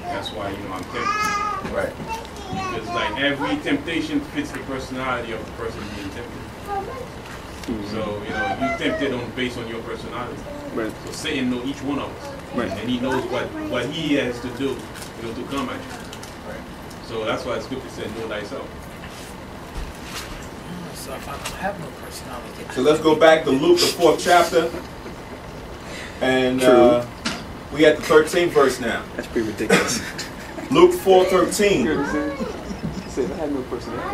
That's why, you know, I'm tempted. Right. Because like every temptation fits the personality of the person being tempted. So, you know, you tempted based on your personality. Right. So Satan knows each one of us. Right. And he knows what he has to do, you know, to come at you. Right. So that's why the scripture said, know thyself. So if I don't have no personality. So let's go back to Luke, the 4th chapter. And we at the 13th verse now. That's pretty ridiculous. Luke 4:13.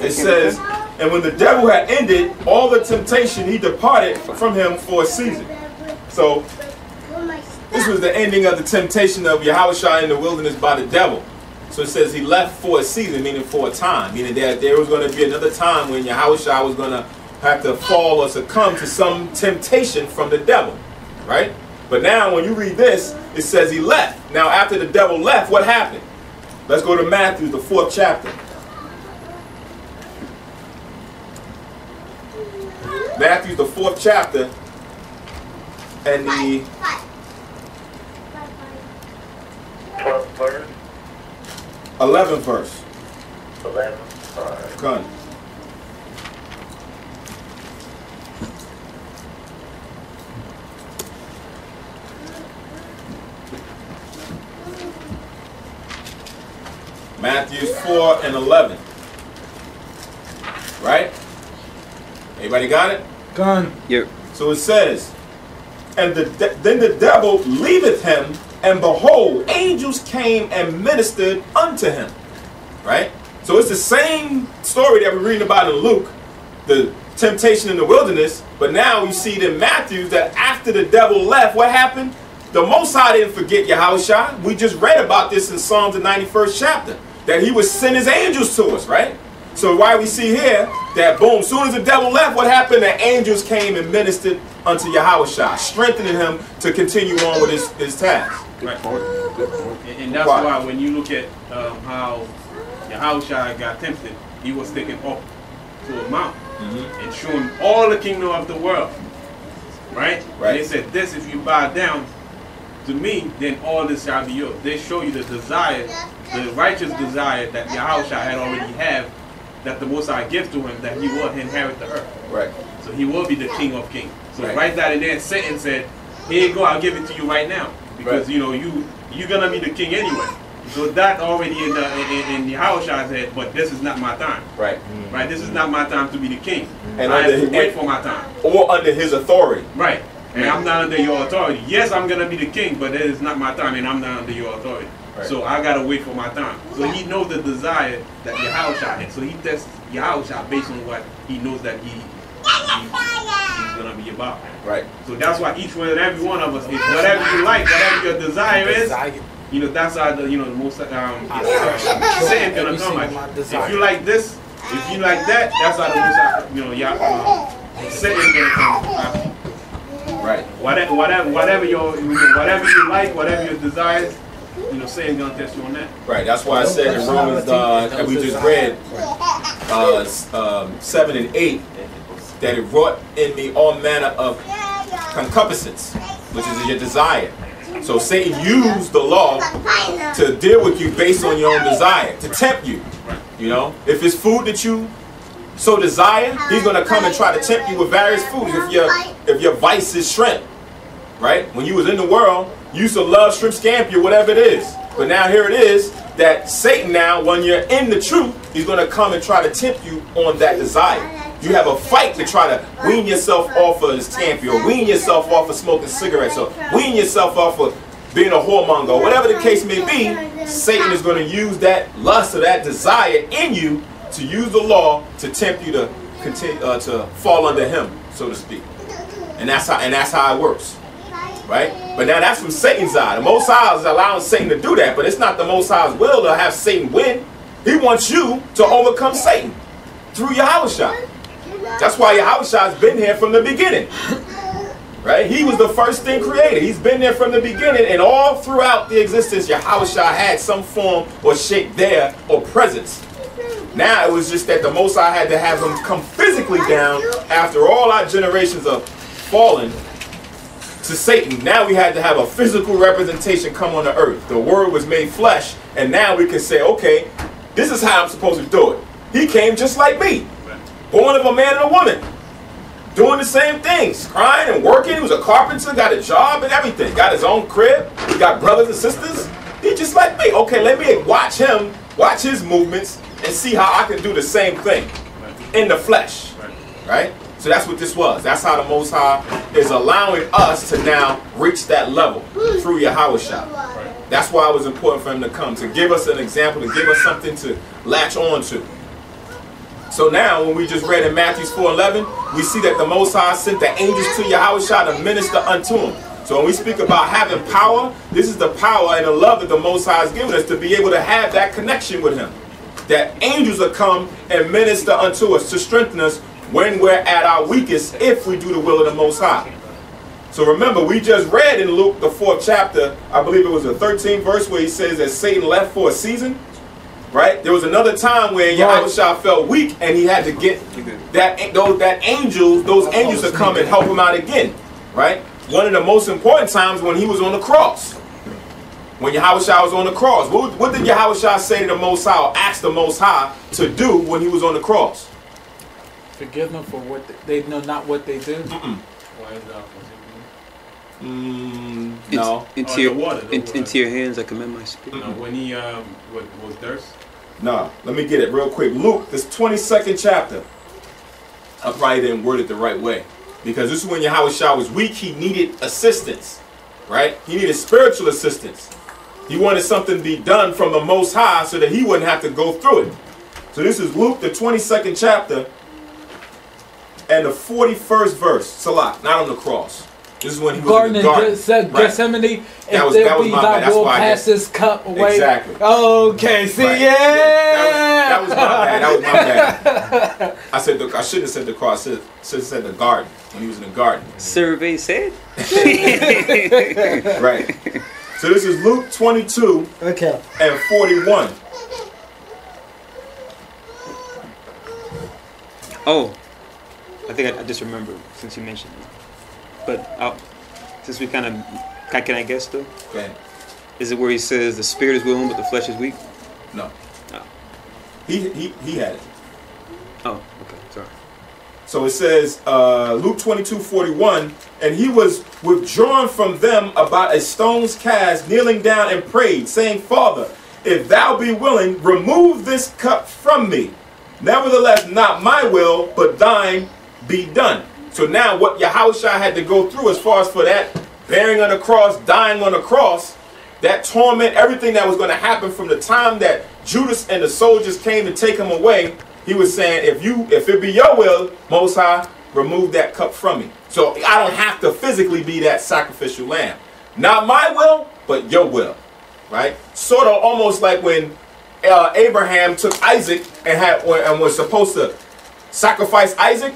It says, and when the devil had ended all the temptation, he departed from him for a season. So this was the ending of the temptation of Yahushua in the wilderness by the devil. So it says he left for a season, meaning for a time, meaning that there was going to be another time when Yahushua was going to have to fall or succumb to some temptation from the devil, right? But now when you read this, it says he left. Now after the devil left, what happened? Let's go to Matthew, the 4th chapter. Matthew, the 4th chapter, and the 12th verse. 11th verse. 11th verse. Come. Matthew 4 and 11. Right? Everybody got it? Gone. Yep. So it says, and then the devil leaveth him, and behold, angels came and ministered unto him. Right? So it's the same story that we're reading about in Luke, the temptation in the wilderness, but now we see it in Matthew that after the devil left, what happened? The Most High didn't forget Yahushua. We just read about this in Psalms, the 91st chapter, that he would send his angels to us, right? So why we see here that, boom, soon as the devil left, what happened? The angels came and ministered unto Yahushua, strengthening him to continue on with his task. Right. And that's why when you look at how Yahushua got tempted, he was taken up to a mountain and shown all the kingdom of the world. Right? And they said, this, if you bow down to me, then all this shall be yours. They show you the desire, the righteous desire that Yahushua had already have, that the Most High gives to him, that he will inherit the earth. Right. So he will be the King of Kings. So right that and then Satan said, here you go, I'll give it to you right now. Because you know you're gonna be the king anyway. So that already in Yahushua's head, but this is not my time. Right. Right? This is not my time to be the king. And I have to wait for my time. Or under his authority. Right. And I'm not under your authority. Yes, I'm gonna be the king, but it is not my time and I'm not under your authority. Right. So I gotta wait for my time. So he knows the desire that Yahushua had. So he tests Yahushua based on what he knows that he's gonna be about. Right. So that's why each one and every one of us is whatever you like, whatever your desire is. You know, that's how the most Satan gonna come at you. If you like this, if you like that, that's how the Satan gonna come after you. Right. Whatever you like, whatever your desires, you know, Satan's gonna test you on that. Right. That's why I said in Romans that we just read 7 and 8 that it wrought in me all manner of concupiscence, which is your desire. So Satan used the law to deal with you based on your own desire, to tempt you. You know, if it's food that you so desire, he's going to come and try to tempt you with various foods. If your vice is shrimp, right? When you was in the world, you used to love shrimp scampi or whatever it is. But now here it is that Satan now, when you're in the truth, he's going to come and try to tempt you on that desire. You have a fight to try to wean yourself off of this scampi, or wean yourself off of smoking cigarettes, or wean yourself off of being a whoremonger, or whatever the case may be. Satan is going to use that lust or that desire in you to use the law to tempt you to continue to fall under him, so to speak. And that's how it works, right? But now that's from Satan's side. The Most High is allowing Satan to do that, but it's not the Most High's will to have Satan win. He wants you to overcome Satan through Yahushua. That's why Yahushua has been here from the beginning, right? He was the first thing created. He's been there from the beginning, and all throughout the existence, Yahushua had some form or shape there or presence. Now it was just that the Most High had to have him come physically down after all our generations of fallen to Satan, now we had to have a physical representation come on the earth. The word was made flesh, and now we can say, okay, this is how I'm supposed to do it. He came just like me, born of a man and a woman, doing the same things, crying and working. He was a carpenter, got a job and everything, got his own crib, he got brothers and sisters. He's just like me. Okay, let me watch him, watch his movements, and see how I can do the same thing in the flesh, right? So that's what this was. That's how the Most High is allowing us to now reach that level through Yahushua. That's why it was important for him to come, to give us an example, to give us something to latch on to. So now, when we just read in Matthew 4:11, we see that the Most High sent the angels to Yahushua to minister unto him. So when we speak about having power, this is the power and the love that the Most High has given us to be able to have that connection with him. That angels will come and minister unto us to strengthen us when we're at our weakest, if we do the will of the Most High. So remember, we just read in Luke, the 4th chapter, I believe it was the 13th verse, where he says that Satan left for a season. Right? There was another time where Yahushua felt weak and he had to get those angels to come and help him out again. Right? One of the most important times when he was on the cross. When Yahushua was on the cross. What did Yahushua say to the Most High, or ask the Most High to do when he was on the cross? Forgive them for what they know not what they do. No. Into your hands I commend my spirit. When he was thirst. No, let me get it real quick. Luke, this 22nd chapter. I probably didn't word it the right way. Because this is when Yahushua was weak, he needed assistance. Right? He needed spiritual assistance. He wanted something to be done from the Most High so that he wouldn't have to go through it. So this is Luke, the 22nd chapter, and the 41st verse. Salah, not on the cross. This is when he was in the garden. Gethsemane. That was my bad. That's why I pass this cup away. Exactly. Okay. See, that was my bad. That was my bad. I shouldn't have said the cross. I should have said the garden, when he was in the garden. Survey said. Right. So this is Luke 22 and 41. Oh, I think I just remembered since you mentioned it. But since we can I guess though? Okay. Is it where he says the spirit is willing but the flesh is weak? No. Oh. He had it. Oh, okay, sorry. So it says, Luke 22:41, and he was withdrawn from them about a stone's cast, kneeling down and prayed, saying, Father, if thou be willing, remove this cup from me. Nevertheless, not my will, but thine be done. So now what Yahushua had to go through as far as for that bearing on the cross, dying on the cross, that torment, everything that was going to happen from the time that Judas and the soldiers came to take him away, he was saying, if it be your will, Most High, remove that cup from me. So I don't have to physically be that sacrificial lamb. Not my will, but your will. Right? Sort of almost like when Abraham took Isaac and was supposed to sacrifice Isaac,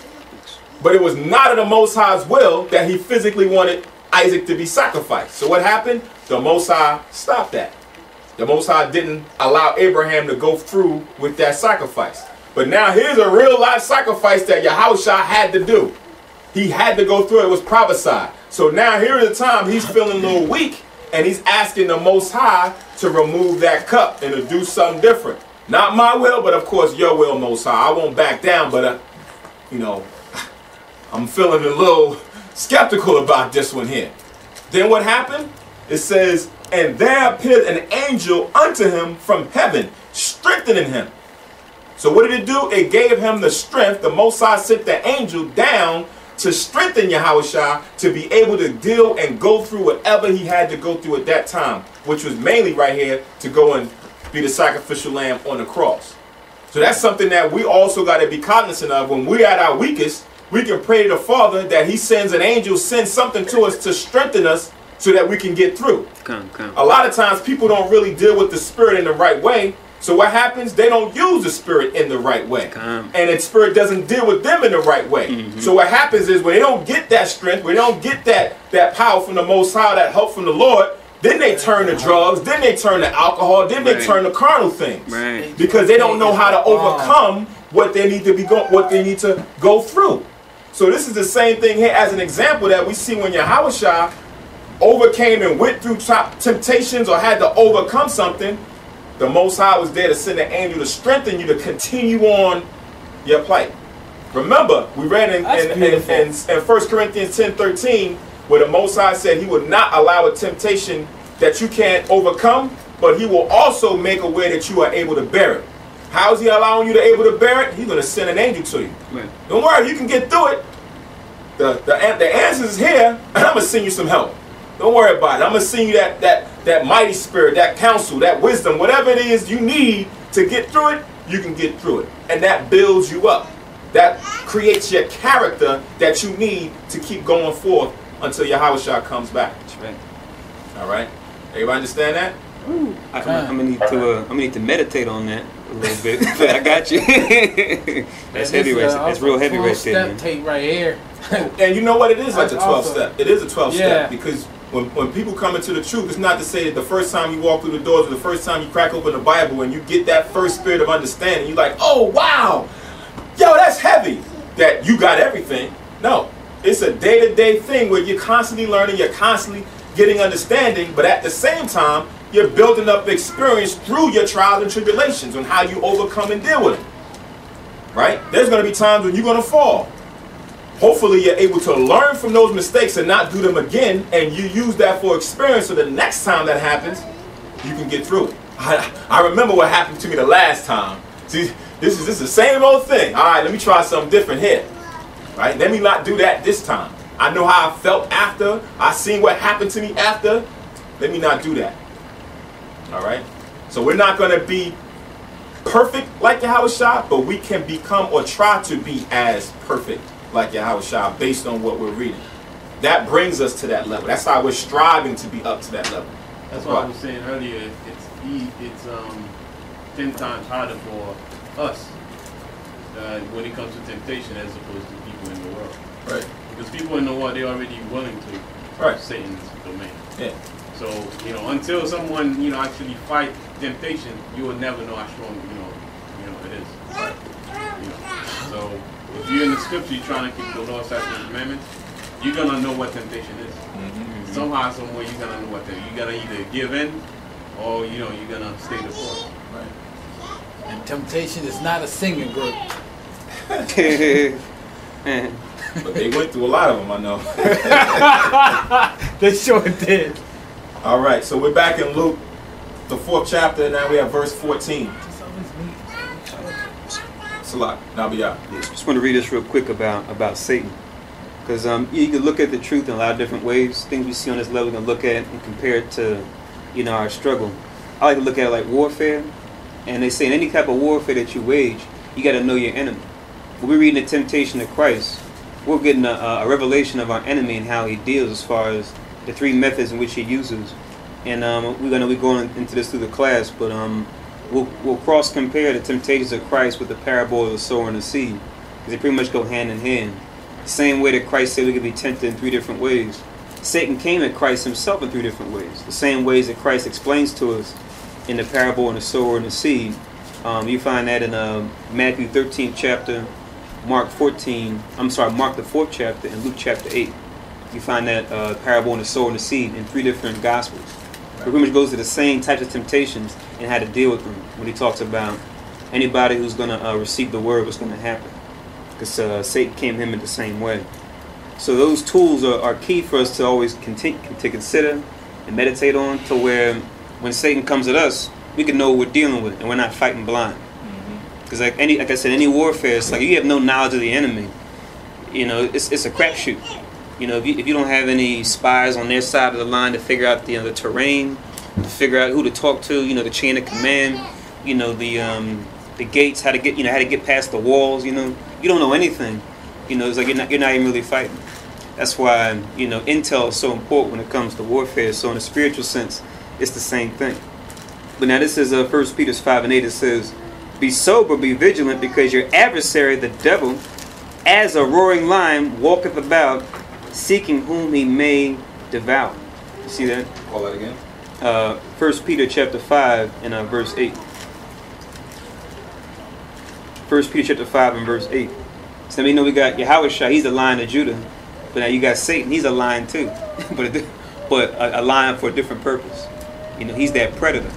but it was not of the Most High's will that he physically wanted Isaac to be sacrificed. So what happened? The Most High stopped that. The Most High didn't allow Abraham to go through with that sacrifice. But now here's a real life sacrifice that Yahushua had to do. He had to go through it. It was prophesied. So now here is the time he's feeling a little weak, and he's asking the Most High to remove that cup and to do something different. Not my will, but of course your will, Most High. I won't back down, but I'm feeling a little skeptical about this one here. Then what happened? It says, and there appeared an angel unto him from heaven, strengthening him. So what did it do? It gave him the strength. The Most High sent the angel down to strengthen Yahushua to be able to deal and go through whatever he had to go through at that time, which was mainly right here to go and be the sacrificial lamb on the cross. So that's something that we also got to be cognizant of. When we're at our weakest, we can pray to the Father that he sends an angel, sends something to us to strengthen us so that we can get through. A lot of times people don't really deal with the Spirit in the right way. So what happens? They don't use the Spirit in the right way. And the Spirit doesn't deal with them in the right way. So what happens is when they don't get that strength, when they don't get that power from the Most High, that help from the Lord, then they turn to drugs, then they turn to alcohol, then they turn to carnal things. Because they don't know how to overcome what they need to go through. So this is the same thing here as an example that we see when Yahushua overcame and went through temptations or had to overcome something, the Most High was there to send an angel to strengthen you to continue on your plight. Remember, we read in 1 Corinthians 10:13, where the Most High said he would not allow a temptation that you can't overcome, but he will also make a way that you are able to bear it. How is he allowing you to able to bear it? He's going to send an angel to you. Right. Don't worry, you can get through it. The answer is here, and I'm going to send you some help. Don't worry about it. I'm going to send you that mighty spirit, that counsel, that wisdom, whatever it is you need to get through it, you can get through it. And that builds you up. That creates your character that you need to keep going forth until Yahushua comes back. That's right. All right? Everybody understand that? I'm gonna need to meditate on that a little bit. But I got you. That's heavy right. That's real heavy right there. Step tape right here. And you know what? It is like a 12 step. It is a 12 step because when people come into the truth, it's not to say that the first time you walk through the doors or the first time you crack open the Bible and you get that first spirit of understanding, you're like, oh wow, yo, that's heavy. That you got everything. No, it's a day-to-day thing where you're constantly learning, you're constantly getting understanding, but at the same time, you're building up experience through your trials and tribulations on how you overcome and deal with it. Right? There's going to be times when you're going to fall. Hopefully, you're able to learn from those mistakes and not do them again, and you use that for experience so the next time that happens, you can get through it. I remember what happened to me the last time. See, this is the same old thing. All right, let me try something different here. Right? Let me not do that this time. I know how I felt after. I seen what happened to me after. Let me not do that. All right? So we're not going to be perfect like Yahushua, but we can become or try to be as perfect like Yahushua based on what we're reading. That brings us to that level. That's how we're striving to be up to that level. That's what I was saying earlier. It's 10 times harder for us when it comes to temptation as opposed to people in the world. Right. Because people in the world, they're already willing to Satan's domain. Yeah. So, until someone, actually fight temptation, you will never know how strong, it is. Right. So, if you're in the scripture, you're trying to keep the law, statutes, and commandments, you're going to know what temptation is. Mm-hmm. Somehow, somewhere, you're going to know what you're going to either give in or, you're going to stay the course. Right. And temptation is not a singing group. But they went through a lot of them, I know. They sure did. All right, so we're back in Luke, the 4th chapter. Now we have verse 14. Salat, now be out. Just want to read this real quick about Satan. Because you can look at the truth in a lot of different ways. Things we see on this level, we can look at and compare it to, our struggle. I like to look at it like warfare. And they say in any type of warfare that you wage, you got to know your enemy. When we're reading the temptation of Christ, we're getting a revelation of our enemy and how he deals as far as the 3 methods in which he uses. And we're going to be going into this through the class, but we'll cross compare the temptations of Christ with the parable of the sower and the seed, because they pretty much go hand in hand. The same way that Christ said we could be tempted in 3 different ways. Satan came at Christ himself in 3 different ways. The same ways that Christ explains to us in the parable of the sower and the seed. You find that in Matthew 13th chapter, Mark the 4th chapter, and Luke chapter 8. You find that parable in the sower and the seed in 3 different gospels. It pretty much goes to the same types of temptations and how to deal with them. When he talks about anybody who's going to receive the word, what's going to happen. Because Satan came him in the same way. So those tools are key for us to always continue to consider and meditate on, to where when Satan comes at us, we can know what we're dealing with and we're not fighting blind. Because like I said, any warfare, it's like you have no knowledge of the enemy. It's a crapshoot. If you don't have any spies on their side of the line to figure out the terrain, to figure out who to talk to, the chain of command, the gates, how to get past the walls, you don't know anything. It's like you're not even really fighting. That's why intel is so important when it comes to warfare. So in a spiritual sense, it's the same thing. But now this is 1 Peter 5 and 8. It says, "Be sober, be vigilant, because your adversary, the devil, as a roaring lion, walketh about, seeking whom he may devour." You see that? Call that again. 1 Peter chapter 5 and verse 8. 1 Peter chapter 5 and verse 8. So we know we got Yahushua, he's the Lion of Judah. But now you got Satan, he's a lion too. but but a lion for a different purpose. You know, he's that predator.